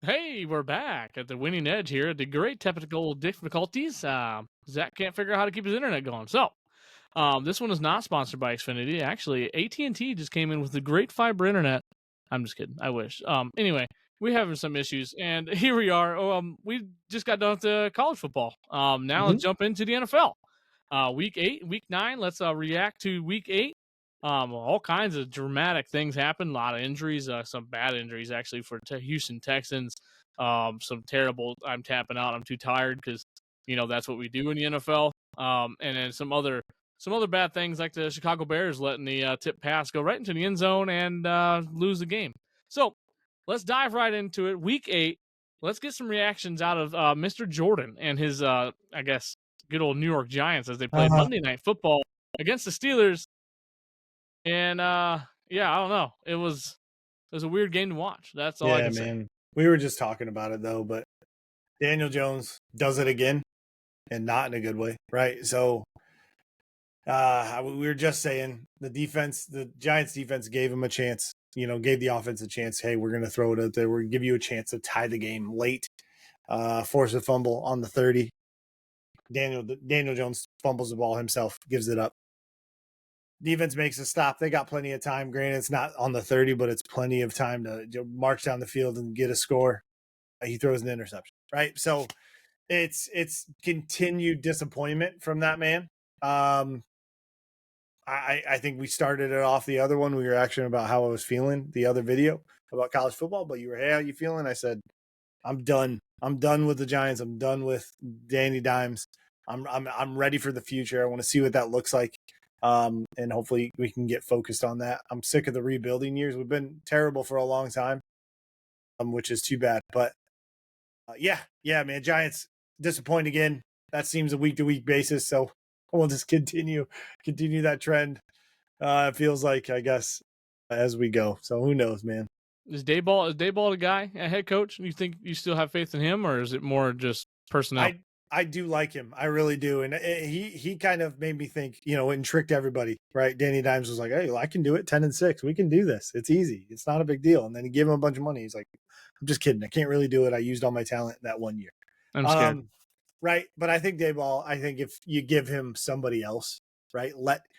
Hey, we're back at the winning edge here. The great technical difficulties. Zach can't figure out how to keep his internet going. So, this one is not sponsored by Xfinity. Actually, AT&T just came in with a great fiber internet. I'm just kidding. I wish. Anyway, we're having some issues, and here we are. We just got done with the college football. Now let's jump into the NFL. Week 8, Week 9. Let's react to Week 8. All kinds of dramatic things happened. A lot of injuries, some bad injuries actually for Houston Texans. Some terrible. I'm tapping out. I'm too tired because that's what we do in the NFL. And then some other bad things like the Chicago Bears letting the tip pass go right into the end zone and lose the game. So let's dive right into it. Week 8. Let's get some reactions out of Mr. Jordan and his, I guess, good old New York Giants as they played Monday Night Football against the Steelers. And yeah, I don't know. It was a weird game to watch. That's all I can say. We were just talking about it though, but Daniel Jones does it again, and not in a good way, right? So we were just saying the Giants defense gave him a chance, gave the offense a chance. Hey, we're going to throw it out there. We're going to give you a chance to tie the game late, force a fumble on the 30. Daniel Jones fumbles the ball himself, gives it up. Defense makes a stop. They got plenty of time. Granted, it's not on the 30, but it's plenty of time to march down the field and get a score. He throws an interception, right? So it's continued disappointment from that man. I think we started it off the other one. We were actually about how I was feeling, the other video about college football, but you were, hey, how you feeling? I said, I'm done. I'm done with the Giants. I'm done with Danny Dimes. I'm ready for the future. I want to see what that looks like. And hopefully we can get focused on that. I'm sick of the rebuilding years. We've been terrible for a long time, which is too bad. But yeah, man, Giants disappoint again. That seems a week-to-week basis. So we'll just continue that trend. It feels like, I guess, as we go. So who knows, man? Is Dayball the guy, a head coach? You think you still have faith in him, or is it more just personnel? I do like him. I really do. And he kind of made me think, and tricked everybody, right? Danny Dimes was like, hey, I can do it 10-6. We can do this. It's easy. It's not a big deal. And then he gave him a bunch of money. He's like, I'm just kidding. I can't really do it. I used all my talent that 1 year. I'm scared. Right. But I think Dayball, if you give him somebody else, right,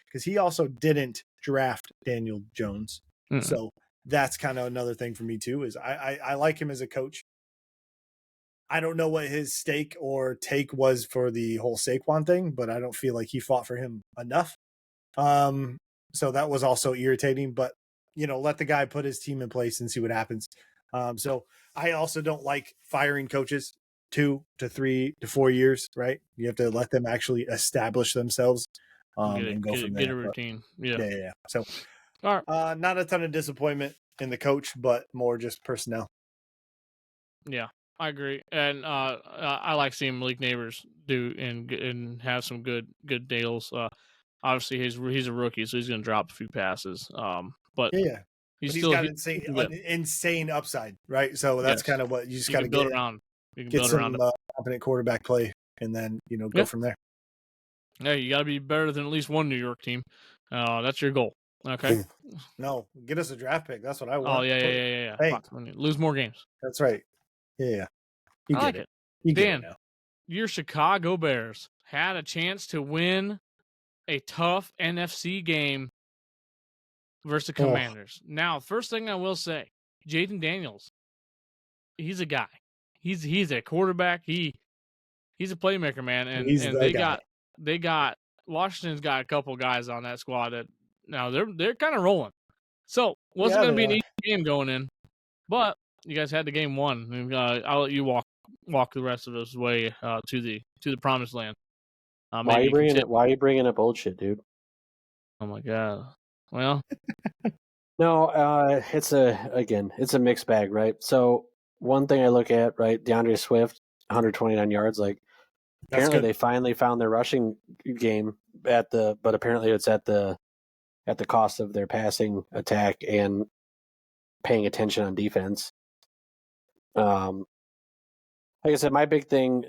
because he also didn't draft Daniel Jones. Mm-mm. So that's kind of another thing for me too, is I like him as a coach. I don't know what his stake or take was for the whole Saquon thing, but I don't feel like he fought for him enough. So that was also irritating, but let the guy put his team in place and see what happens. So I also don't like firing coaches 2 to 3 to 4 years, right? You have to let them actually establish themselves and go from there. Get a routine. Yeah. So not a ton of disappointment in the coach, but more just personnel. Yeah. I agree, and I like seeing Malik Neighbors do and have some good deals. Obviously, he's a rookie, so he's going to drop a few passes. But he's got insane upside, right? So that's kind of what you just got to build around. Get some competent quarterback play, and then go from there. Yeah, you got to be better than at least one New York team. That's your goal. Okay. No, get us a draft pick. That's what I want. Oh yeah. Hey, lose more games. That's right. Yeah. I like it. Dan, your Chicago Bears had a chance to win a tough NFC game versus the Commanders. Now, first thing I will say, Jaden Daniels, he's a guy. He's a quarterback. He's a playmaker, man. And they got Washington's got a couple guys on that squad that now they're kind of rolling. So wasn't going to be an easy game going in, but you guys had the game won. And, I'll let you walk the rest of us way to the promised land. Why are you bringing up old shit, dude? Oh my god. Well, no, it's a mixed bag, right? So one thing I look at, right, DeAndre Swift, 129 yards, like apparently they finally found their rushing game but apparently it's at the cost of their passing attack and paying attention on defense. Like I said, my big thing,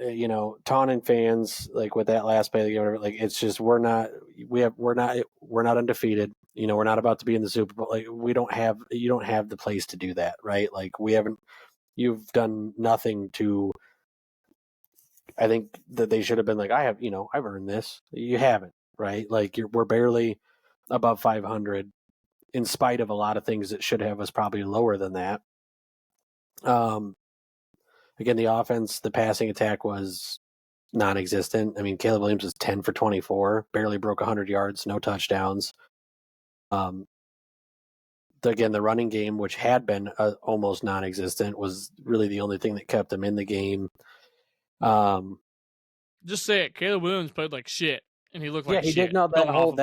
taunting fans like with that last play, whatever, like it's just we're not undefeated. We're not about to be in the Super Bowl. Like you don't have the place to do that, right? Like we haven't. You've done nothing to. I think that they should have been like, I've earned this. You haven't, right? Like we're barely above 500, in spite of a lot of things that should have us probably lower than that. Again, the offense, the passing attack was non-existent. I mean, Caleb Williams was 10 for 24, barely broke 100 yards, no touchdowns. Again, the running game, which had been almost non-existent, was really the only thing that kept them in the game. Just say it. Caleb Williams played like shit, and he looked like he shit. did. No, that whole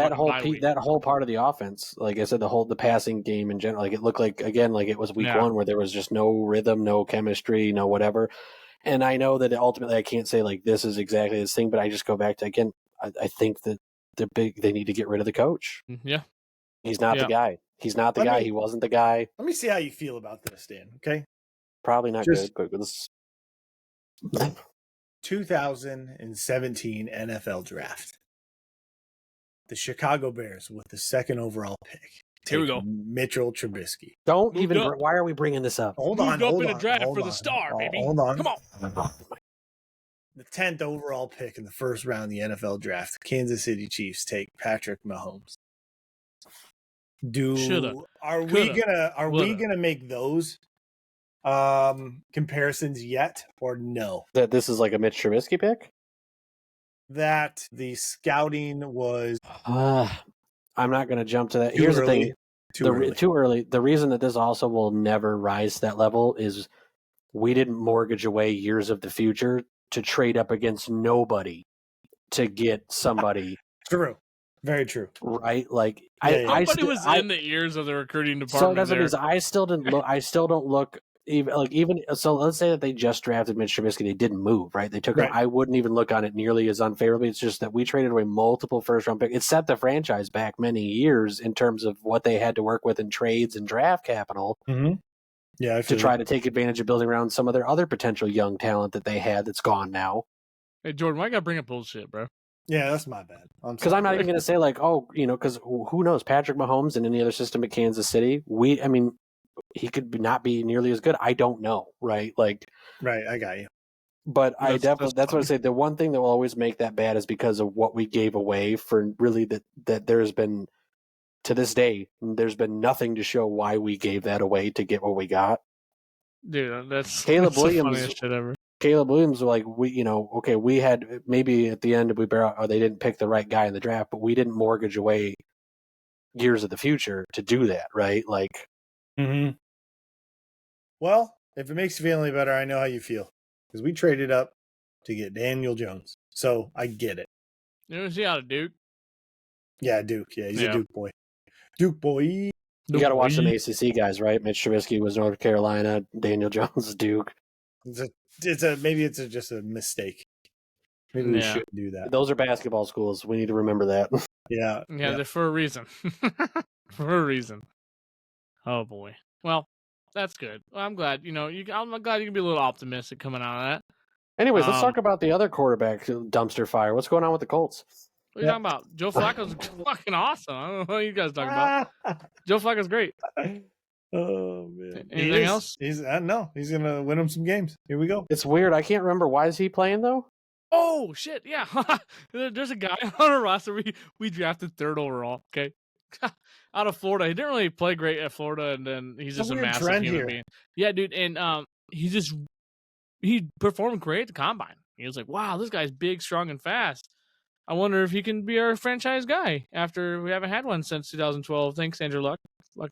part of the offense, like I said, the passing game in general, like it looked like again, like it was week one where there was just no rhythm, no chemistry, no whatever. And I know that ultimately I can't say like this is exactly this thing, but I just go back to again. I think that they need to get rid of the coach. Yeah, he's not the guy. He's not the guy. He wasn't the guy. Let me see how you feel about this, Dan. Okay, probably not good, but this 2017 NFL draft. The Chicago Bears with the 2nd overall pick. Here we go. Mitchell Trubisky. Why are we bringing this up? Hold on. Moved up in the draft for the star, baby. Hold on. Come on. The 10th overall pick in the first round of the NFL draft. The Kansas City Chiefs take Patrick Mahomes. Are we gonna make those comparisons yet, or no? That this is like a Mitch Trubisky pick? That the scouting was I'm not going to jump to that. Here's the thing. Too early. The reason that this also will never rise to that level is we didn't mortgage away years of the future to trade up against nobody to get somebody. True. Very true. Right? Like nobody was in the ears of the recruiting department. So that's what it is. I still don't look even so. Let's say that they just drafted Mitch Trubisky, they didn't move, right? They took him. I wouldn't even look on it nearly as unfavorably. It's just that we traded away multiple first-round picks. It set the franchise back many years in terms of what they had to work with in trades and draft capital. Mm-hmm. Yeah, to try to take advantage of building around some of their other potential young talent that they had that's gone now. Hey Jordan, why you gotta bring up bullshit, bro? Yeah, that's my bad. Because I'm not even going to say like, because who knows? Patrick Mahomes in any other system at Kansas City, he could not be nearly as good. I don't know, right? Like, right, I got you. But that's what I say. The one thing that will always make that bad is because of what we gave away for really that there's been, to this day, there's been nothing to show why we gave that away to get what we got. Dude, that's Caleb the Williams. Funniest shit ever. Caleb Williams, like we had maybe at the end they didn't pick the right guy in the draft, but we didn't mortgage away years of the future to do that, right? Like, well, if it makes you feel any better, I know how you feel because we traded up to get Daniel Jones, so I get it. You know, see out of Duke. Yeah, Duke. Yeah, he's a Duke boy. Duke boy. You got to watch some ACC guys, right? Mitch Trubisky was North Carolina. Daniel Jones, Duke. Maybe it's just a mistake. Maybe we shouldn't do that. Those are basketball schools. We need to remember that. Yeah. They're for a reason. For a reason. Oh boy. Well, that's good. Well, I'm glad. I'm glad you can be a little optimistic coming out of that. Anyways, let's talk about the other quarterback dumpster fire. What's going on with the Colts? What are you talking about? Joe Flacco's fucking awesome. I don't know what you guys talking about. Joe Flacco's great. Oh man! Anything else? He's gonna win him some games. Here we go. It's weird. I can't remember. Why is he playing though? Oh shit! Yeah, there's a guy on our roster we drafted 3rd overall. Okay, out of Florida. He didn't really play great at Florida, and then he's just a massive human being. Yeah, dude, and he performed great at the combine. He was like, wow, this guy's big, strong, and fast. I wonder if he can be our franchise guy after we haven't had one since 2012. Thanks, Andrew Luck. I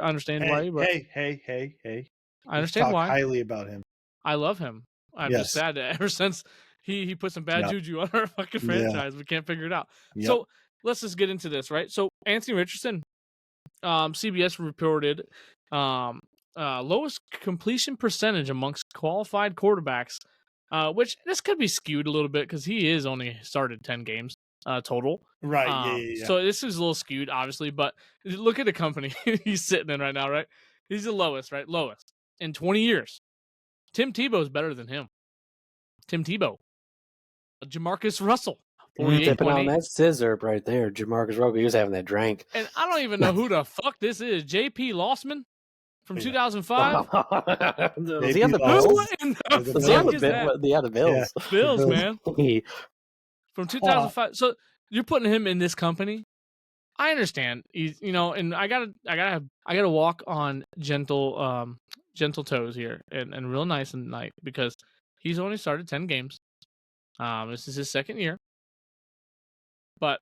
understand why. But hey. I understand why. Highly about him. I love him. I'm just sad that ever since he put some bad juju on our fucking franchise, we can't figure it out. Yep. So let's just get into this, right? So Anthony Richardson, CBS reported lowest completion percentage amongst qualified quarterbacks, which this could be skewed a little bit because he is only started 10 games total. Right. Yeah. So this is a little skewed, obviously, but look at the company he's sitting in right now, right? He's the lowest, right? Lowest in 20 years. Tim Tebow's better than him. Tim Tebow. Jamarcus Russell. Tipping on that scissor right there. Jamarcus Russell, he was having that drink. And I don't even know who the fuck this is. JP Lossman? from Yeah. 2005. Was he on the Who Bills? Who in the Was it Was he on fuck the is that? the Bills? Bills, man. He- From 2005. So you're putting him in this company. I understand. He's, and I gotta walk on gentle toes here and real nice and night because he's only started 10 games. This is his second year, but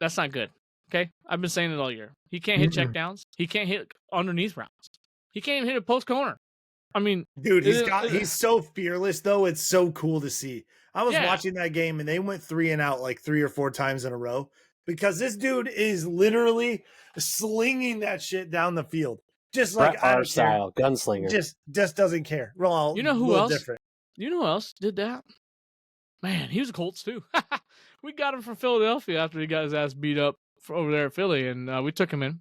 that's not good. Okay, I've been saying it all year. He can't hit checkdowns. He can't hit underneath routes. He can't even hit a post corner. I mean, Dude, he's so fearless though. It's so cool to see. I was watching that game and they went 3 and out like 3 or 4 times in a row because this dude is literally slinging that shit down the field. Just like our style, gunslinger. Just doesn't care. Well, you know who else? Different. You know who else did that? Man, he was a Colts too. We got him from Philadelphia after he got his ass beat up over there at Philly, and we took him in.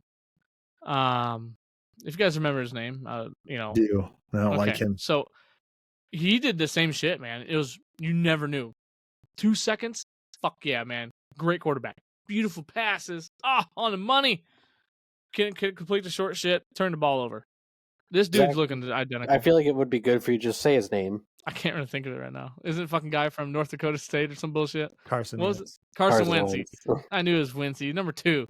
If you guys remember his name, Do I don't like him. So he did the same shit, man. It was you never knew. 2 seconds, fuck yeah, man. Great quarterback, beautiful passes, on the money. Can complete the short shit, turn the ball over. This dude's looking identical. I feel like it would be good for you to just say his name. I can't really think of it right now. Isn't it a fucking guy from North Dakota State or some bullshit? Carson. What was it? Carson Wentz. I knew it was Wentzy. Number 2.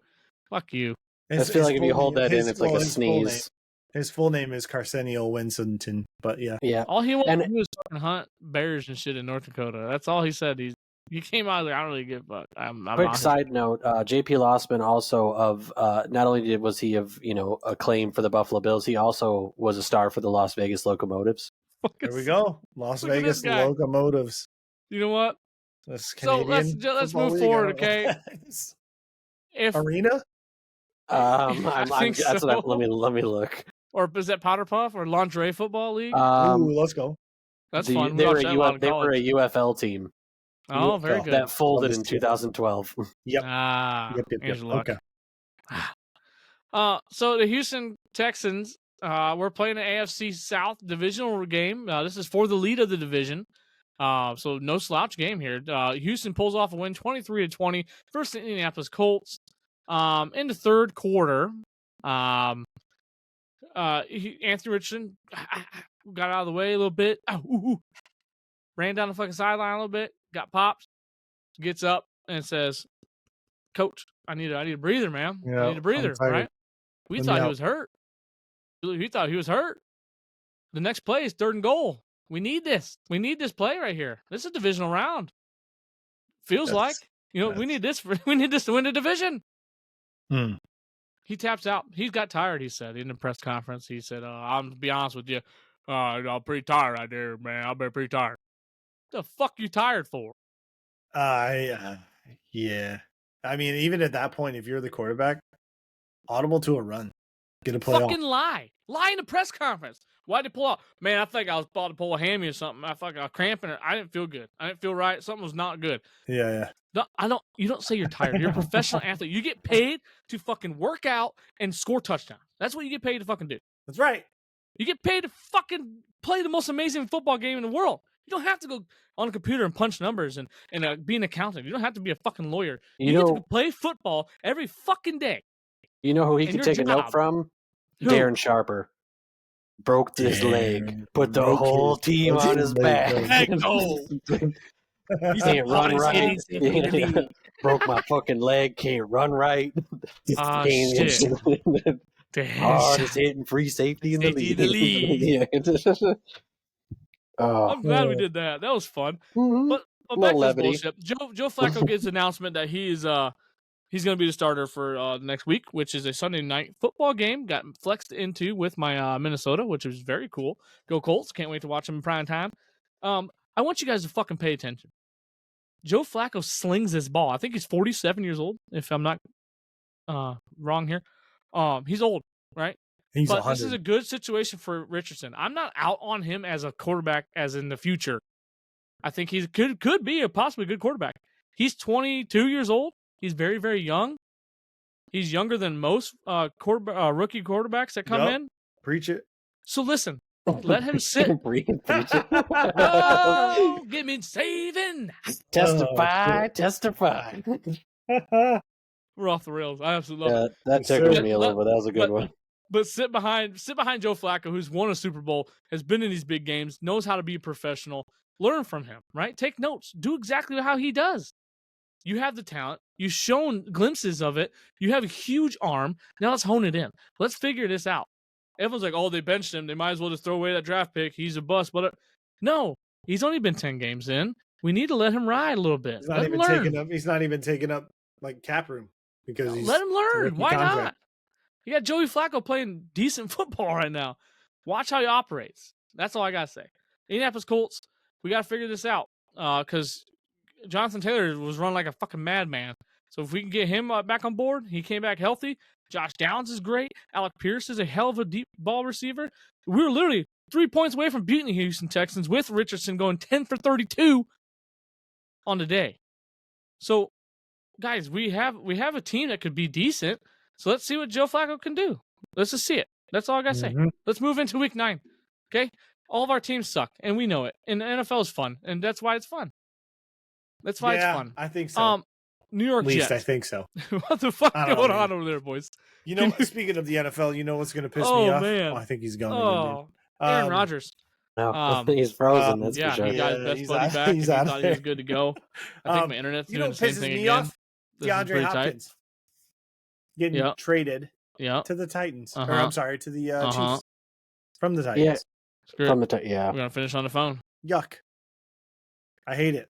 Fuck you. I feel like if you hold that in, it's like a sneeze. His full name is Carsenio Winston, but yeah. Yeah. All he wanted to do was fucking hunt bears and shit in North Dakota. That's all he said. He came out of there. I don't really give a fuck. Quick side note: J.P. Lossman also of not only was he of acclaim for the Buffalo Bills, he also was a star for the Las Vegas Locomotives. There we go, Las Vegas Locomotives. You know what? So let's move forward, okay? If Arena, I think so. Let me look. Or is that Powder Puff or Lingerie Football League? Let's go. That's fun. They were a UFL team. Oh, very good. That folded in 2012. Yep. Yep. Okay. So the Houston Texans, we're playing an AFC South divisional game. This is for the lead of the division. So no slouch game here. Houston pulls off a win, 23-20 versus the Indianapolis Colts. In the third quarter, Anthony Richardson got out of the way a little bit. Ran down the fucking sideline a little bit. Got popped. Gets up and says, "Coach, I need a breather, man. Yeah, I need a breather." Right? We thought he was hurt. We thought he was hurt. The next play is 3rd and goal. We need this. We need this play right here. This is a divisional round. Feels like we need this. We need this to win the division. He taps out. He's got tired. He said in the press conference. He said, "I'm to be honest with you. I'm pretty tired out there, man. I've been pretty tired." The fuck you tired for? Yeah. I mean, even at that point, if you're the quarterback, audible to a run, get a play. Fucking lie in the press conference. Why'd you pull out? Man, I think I was about to pull a hammy or something. I was cramping it. I didn't feel good. I didn't feel right. Something was not good. Yeah. No, you don't say you're tired. You're a professional athlete. You get paid to fucking work out and score touchdowns. That's what you get paid to fucking do. That's right. You get paid to fucking play the most amazing football game in the world. You don't have to go on a computer and punch numbers and be an accountant. You don't have to be a fucking lawyer. You get to play football every fucking day. You know who he could take a note from? Who? Darren Sharper. Broke his leg. Put the whole team on his back. He can't run right. Broke my fucking leg. Can't run right. Shit. Hardest hitting free safety in the league. I'm glad we did that. That was fun. Mm-hmm. But back to this bullshit. Joe Flacco gets the announcement that he's going to be the starter for next week, which is a Sunday night football game. Got flexed into with my Minnesota, which is very cool. Go Colts! Can't wait to watch them in prime time. I want you guys to fucking pay attention. Joe Flacco slings this ball. I think he's 47 years old, if I'm not wrong here. He's old, right? He's but 100. This is a good situation for Richardson. I'm not out on him as a quarterback as in the future. I think he could be a possibly good quarterback. He's 22 years old. He's very, very young. He's younger than most rookie quarterbacks that come in. Preach it. So listen, let him sit. Preach it. Oh, give me saving. Testify. We're off the rails. I absolutely love it. That tickled me a little bit. That was a good one. But sit behind Joe Flacco, who's won a Super Bowl, has been in these big games, knows how to be a professional. Learn from him, right? Take notes. Do exactly how he does. You have the talent. You've shown glimpses of it. You have a huge arm. Now let's hone it in. Let's figure this out. Everyone's like, oh, they benched him. They might as well just throw away that draft pick. He's a bust. But no, he's only been 10 games in. We need to let him ride a little bit. He's not even taking up. He's not even taking up like cap room because he's let him learn. Why contract. not? You got Joey Flacco playing decent football right now. Watch how he operates. That's all I gotta say. Indianapolis Colts, we gotta figure this out because Jonathan Taylor was run like a fucking madman. So if we can get him back on board, he came back healthy. Josh Downs is great. Alec Pierce is a hell of a deep ball receiver. We were literally 3 points away from beating the Houston Texans with Richardson going 10 for 32 on the day. So, guys, we have a team that could be decent. So let's see what Joe Flacco can do. Let's just see it. That's all I got to say. Let's move into week 9. Okay? All of our teams suck, and we know it. And the NFL is fun, and that's why it's fun. That's why it's fun. I think so. New York At least Jets. I think so. What the fuck going on over there, boys? You know, speaking of the NFL, you know what's going to piss me off? Man. Oh, I think he's gone. Oh, Aaron Rodgers. No, he's frozen. That's for sure. He got his best buddy back. He thought he was good to go. I think my internet's doing the same thing again. Off? DeAndre Hopkins getting traded to the Titans. Or I'm sorry, to the Chiefs from the Titans. Yeah, from the Titans. Yeah. We're going to finish on the phone. Yuck. I hate it.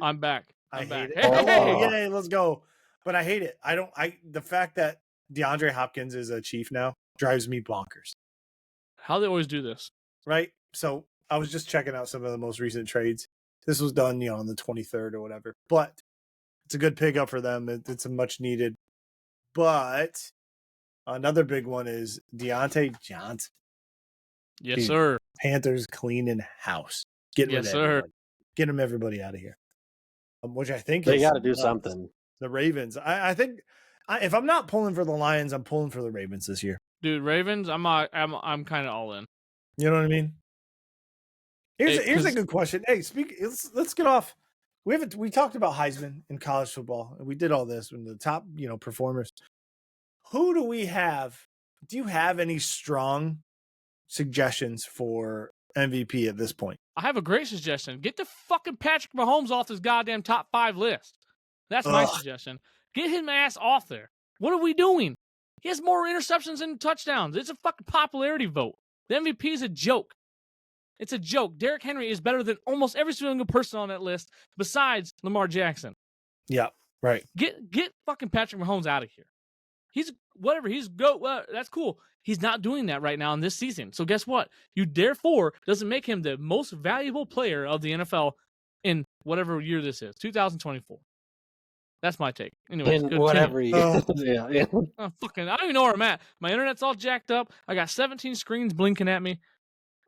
I'm back. I hate it. Hey. Yay, let's go. But I hate it. The fact that DeAndre Hopkins is a Chief now drives me bonkers. How they always do this. Right? So I was just checking out some of the most recent trades. This was done, on the 23rd or whatever. But it's a good pickup for them. It's a much needed. But another big one is Deontay Johnson. Yes, dude, sir. Panthers cleaning house. Get rid of everybody. Get them everybody out of here. Which I think they got to do something. The Ravens. I think if I'm not pulling for the Lions, I'm pulling for the Ravens this year. Dude, Ravens. I'm kind of all in. You know what I mean? Here's a good question. Hey, let's get off. We talked about Heisman in college football, and we did all this with the top performers. Who do we have? Do you have any strong suggestions for MVP at this point? I have a great suggestion. Get the fucking Patrick Mahomes off this goddamn top 5 list. That's my suggestion. Get his ass off there. What are we doing? He has more interceptions than touchdowns. It's a fucking popularity vote. The MVP is a joke. It's a joke. Derrick Henry is better than almost every single person on that list besides Lamar Jackson. Yeah, right. Get fucking Patrick Mahomes out of here. That's cool. He's not doing that right now in this season. So guess what? You therefore doesn't make him the most valuable player of the NFL in whatever year this is, 2024. That's my take. Anyways, in whatever year. Yeah. I don't even know where I'm at. My internet's all jacked up. I got 17 screens blinking at me.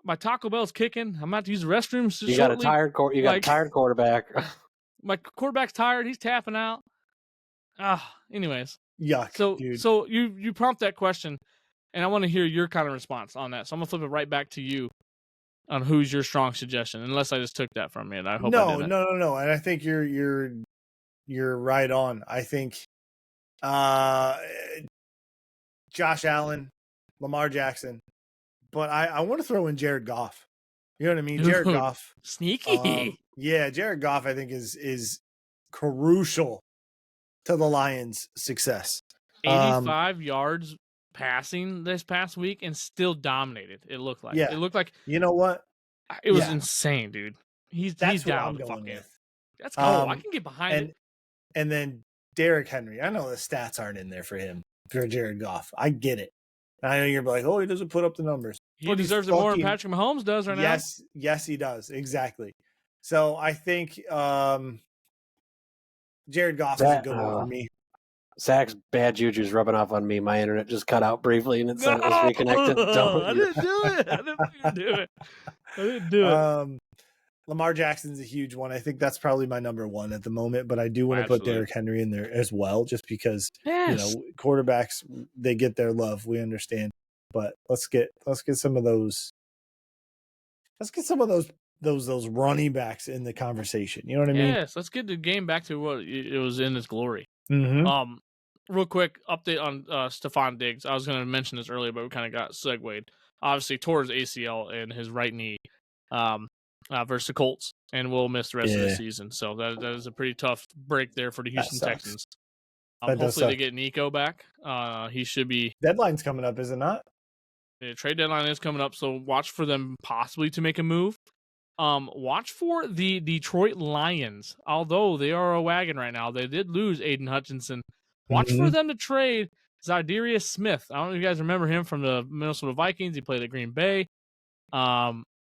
My Taco Bell's kicking. I'm about to use the restrooms. You got a tired quarterback. My quarterback's tired. He's tapping out. Anyways. Yuck. So you prompt that question, and I want to hear your kind of response on that. So I'm gonna flip it right back to you on who's your strong suggestion, unless I just took that from you. And I hope I didn't. No. And I think you're right on. I think Josh Allen, Lamar Jackson, but I want to throw in Jared Goff. You know what I mean? Jared Goff. Sneaky. Jared Goff I think is crucial to the Lions' success. 85 yards passing this past week and still dominated. It looked like. Yeah. It looked like. You know what? It was insane, dude. He's down. Let's go. I can get behind it. And then Derrick Henry. I know the stats aren't in there for him, for Jared Goff. I get it. I know you're like, oh, he doesn't put up the numbers. He deserves it more than Patrick Mahomes does right now. Yes, he does. Exactly. So I think Jared Goff is a good one for me. Zach's bad juju's rubbing off on me. My internet just cut out briefly and it said it was reconnected. I didn't do it. I didn't do it. Lamar Jackson's a huge one. I think that's probably my number one at the moment, but I do want to put Derrick Henry in there as well, just because quarterbacks, they get their love. We understand, but let's get some of those. Let's get some of those running backs in the conversation. You know what I mean? Yes. Let's get the game back to what it was in its glory. Mm-hmm. real quick update on Stephon Diggs. I was going to mention this earlier, but we kind of got segued. Obviously, tore his ACL in his right knee versus the Colts, and will miss the rest of the season. So that is a pretty tough break there for the Houston Texans. Hopefully, they get Nico back. He should be. Deadline's coming up, is it not? The trade deadline is coming up, so watch for them possibly to make a move. Watch for the Detroit Lions. Although they are a wagon right now, they did lose Aiden Hutchinson. Watch for them to trade Za'Darius Smith. I don't know if you guys remember him from the Minnesota Vikings. He played at Green Bay.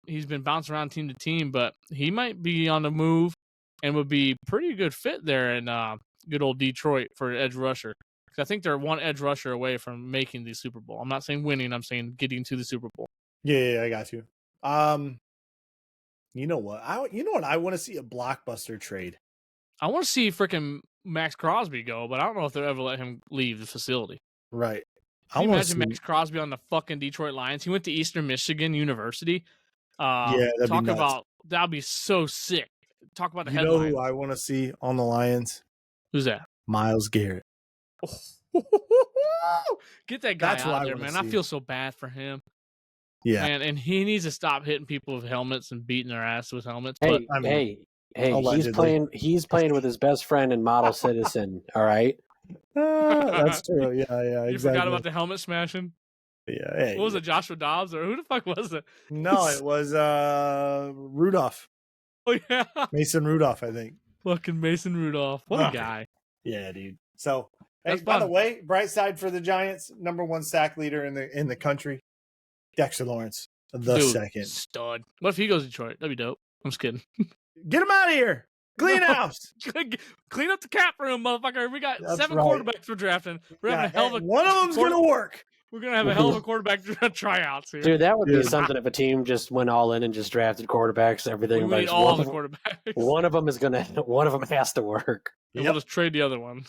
He's been bouncing around team to team, but he might be on the move and would be pretty good fit there in good old Detroit for edge rusher. Because I think they're one edge rusher away from making the Super Bowl. I'm not saying winning. I'm saying getting to the Super Bowl. Yeah, I got you. You know what? I want to see a blockbuster trade. I want to see freaking Max Crosby go, but I don't know if they'll ever let him leave the facility. Right. Can you imagine Max Crosby on the fucking Detroit Lions? He went to Eastern Michigan University. That'd be so sick. Talk about the headlines. You know who I want to see on the Lions? Who's that? Myles Garrett. Get that guy out there, man. I feel so bad for him. Yeah. Man, and he needs to stop hitting people with helmets and beating their ass with helmets. Hey, he's playing with his best friend and model citizen, all right? That's true. Yeah, exactly. You forgot about the helmet smashing? Yeah. Hey, what was it, Joshua Dobbs, or who the fuck was it? No, it was Rudolph. Oh, yeah. Mason Rudolph, I think. Fucking Mason Rudolph. What a guy. Yeah, dude. So, by the way, bright side for the Giants, #1 sack leader in the country, Dexter Lawrence, second. Stud. What if he goes to Detroit? That'd be dope. I'm just kidding. Get him out of here. Clean house. Clean up the cap room, motherfucker. We got 7 quarterbacks we're drafting. We're having a hell of a one of them's going to work. We're going to have a hell of a quarterback tryouts here. Dude, that would be something if a team just went all in and just drafted quarterbacks, everything. We need all the quarterbacks. One of them has to work. And we'll just trade the other one.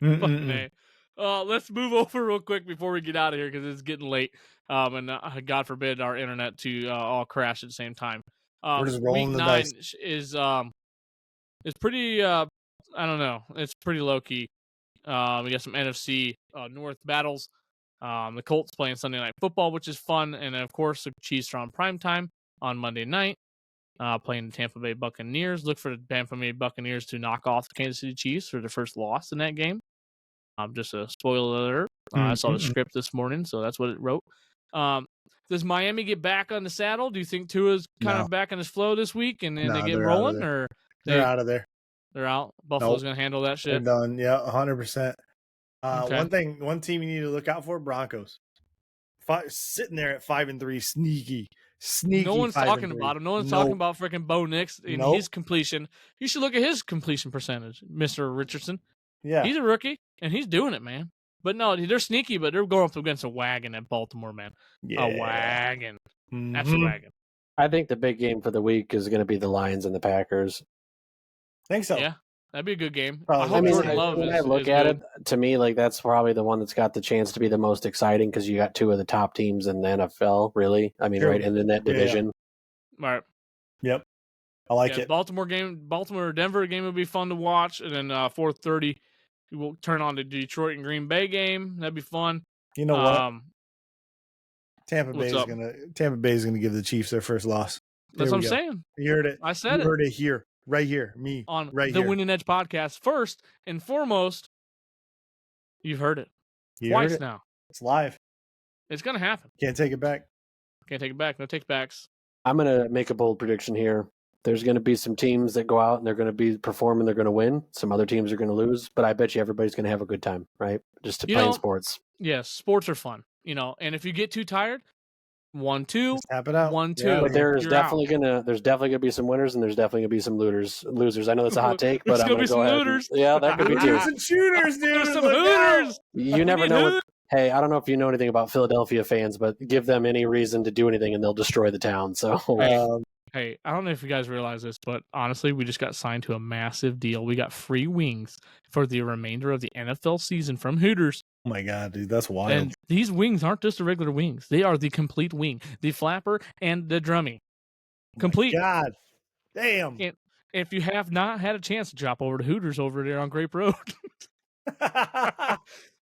Fuck me. Let's move over real quick before we get out of here because it's getting late. And God forbid our internet to all crash at the same time. We're just rolling week the 9 dice. is pretty I don't know. It's pretty low key. We got some NFC North battles. The Colts playing Sunday Night Football, which is fun, and of course the Chiefs are on primetime on Monday night, playing the Tampa Bay Buccaneers. Look for the Tampa Bay Buccaneers to knock off the Kansas City Chiefs for their first loss in that game. Just a spoiler alert. I saw the script this morning, so that's what it wrote. Does Miami get back on the saddle? Do you think Tua's kind of back on his flow this week, and then they get rolling, or they're out of there? They're out. Buffalo's gonna handle that shit. They're done. Yeah, 100%. Okay. One team you need to look out for: Broncos. Sitting there at 5-3, sneaky. No one's talking about him. No one's talking about freaking Bo Nix and his completion. You should look at his completion percentage, Mr. Richardson. Yeah, he's a rookie and he's doing it, man. But no, they're sneaky, but they're going up against a wagon at Baltimore, man. Yeah. A wagon. Absolute wagon. I think the big game for the week is going to be the Lions and the Packers. Think so. Yeah, that'd be a good game. When I look at it, to me, like that's probably the one that's got the chance to be the most exciting because you got 2 of the top teams in the NFL, really. I mean, right, and in that division. Yeah. Right. Yep. I like it. Baltimore-Denver game would be fun to watch. And then 4:30, we'll turn on the Detroit and Green Bay game. That'd be fun. You know what? Tampa Bay is gonna give the Chiefs their first loss. That's what I'm saying. You heard it. I said you heard it here. Right here. Me. On right the here. Winning Edge podcast. First and foremost, you've heard it. Twice now. It's live. It's gonna happen. Can't take it back. Can't take it back. No take backs. I'm gonna make a bold prediction here. There's going to be some teams that go out and they're going to be performing. They're going to win. Some other teams are going to lose. But I bet you everybody's going to have a good time, right? Just to play sports. Yes, sports are fun. And if you get too tired, 1-2, just tap it out. 1-2. Yeah, but there's definitely gonna be some winners and there's definitely gonna be some losers. I know that's a hot take, but I'm gonna go ahead. Yeah, that could be too. Some shooters, dude. Some hooters. You never know. Hey, I don't know if you know anything about Philadelphia fans, but give them any reason to do anything and they'll destroy the town. So. Hey, I don't know if you guys realize this, but honestly, we just got signed to a massive deal. We got free wings for the remainder of the NFL season from Hooters. Oh my God, dude, that's wild. And these wings aren't just the regular wings. They are the complete wing, the flapper and the drummy. Complete. Oh my God, damn. And if you have not had a chance to drop over to Hooters over there on Grape Road,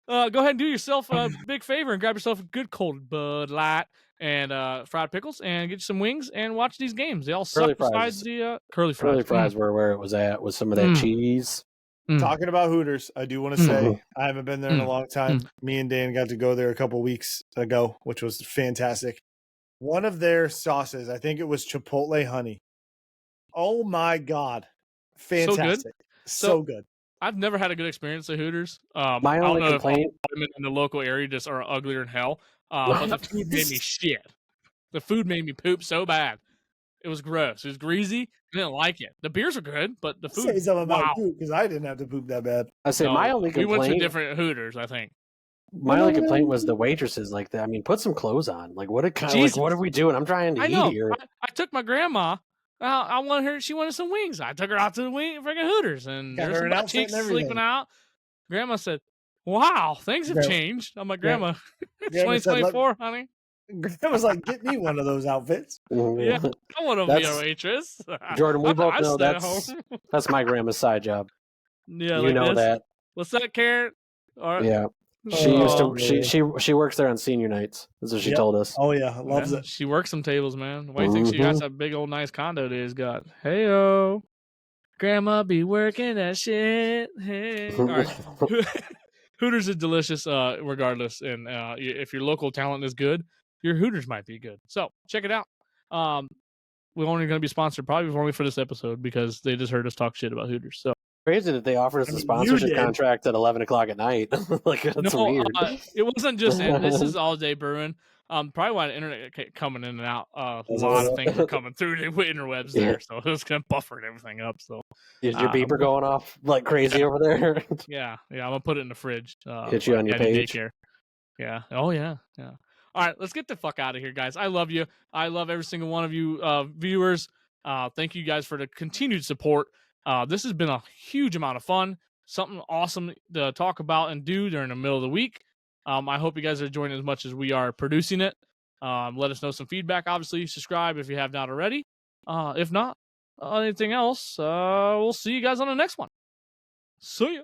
Go ahead and do yourself a big favor and grab yourself a good cold Bud Light and fried pickles and get you some wings and watch these games. They all suck Curly fries. besides the curly fries. Curly fries were where it was at with some of that cheese. Talking about Hooters, I do want to say I haven't been there in a long time. Me and Dan got to go there a couple weeks ago, which was fantastic. One of their sauces, I think it was Chipotle honey. Oh my God. Fantastic. So good. I've never had a good experience at Hooters. My I don't only know complaint if women in the local area just are uglier than hell. But the food made me shit. The food made me poop so bad. It was gross. It was greasy. I didn't like it. The beers were good, but the food. Say something about poop because I didn't have to poop that bad. I say my only complaint. We went to different Hooters, I think. My only complaint was the waitresses like that. I mean, put some clothes on. Like what? What are we doing? I'm trying to eat here. I took my grandma. I wanted her. She wanted some wings. I took her out to the freaking Hooters, and there's some butt cheeks sleeping out. Grandma said, "Wow, things have changed." I'm like, "Grandma, it's 2024, honey." Grandma's like, "Get me one of those outfits." Yeah, I want to be a waitress. Jordan, we both know that's my grandma's side job. Yeah, you know that. What's that, Karen? Yeah. She works there on senior nights. That's what she told us. Oh yeah, loves it. She works some tables, man. Why do you think she got that big old nice condo that he's got? Hey-o, grandma be working that shit. Hey, all right. Hooters is delicious, regardless. And if your local talent is good, your Hooters might be good. So check it out. We're only going to be sponsored probably only for this episode because they just heard us talk shit about Hooters. So. Crazy that they offered us a sponsorship contract at 11 o'clock at night. Like that's weird. It wasn't just this is all day brewing. Probably why the internet coming in and out. A lot of things are coming through the interwebs there, so it's gonna buffer everything up. So is your beeper going off like crazy over there? Yeah. I'm gonna put it in the fridge. Hit you on your page. Daycare. Yeah. Oh yeah. All right, let's get the fuck out of here, guys. I love you. I love every single one of you viewers. Thank you guys for the continued support. This has been a huge amount of fun, something awesome to talk about and do during the middle of the week. I hope you guys are enjoying it as much as we are producing it. Let us know some feedback. Obviously, subscribe if you have not already. If not, anything else, we'll see you guys on the next one. See ya.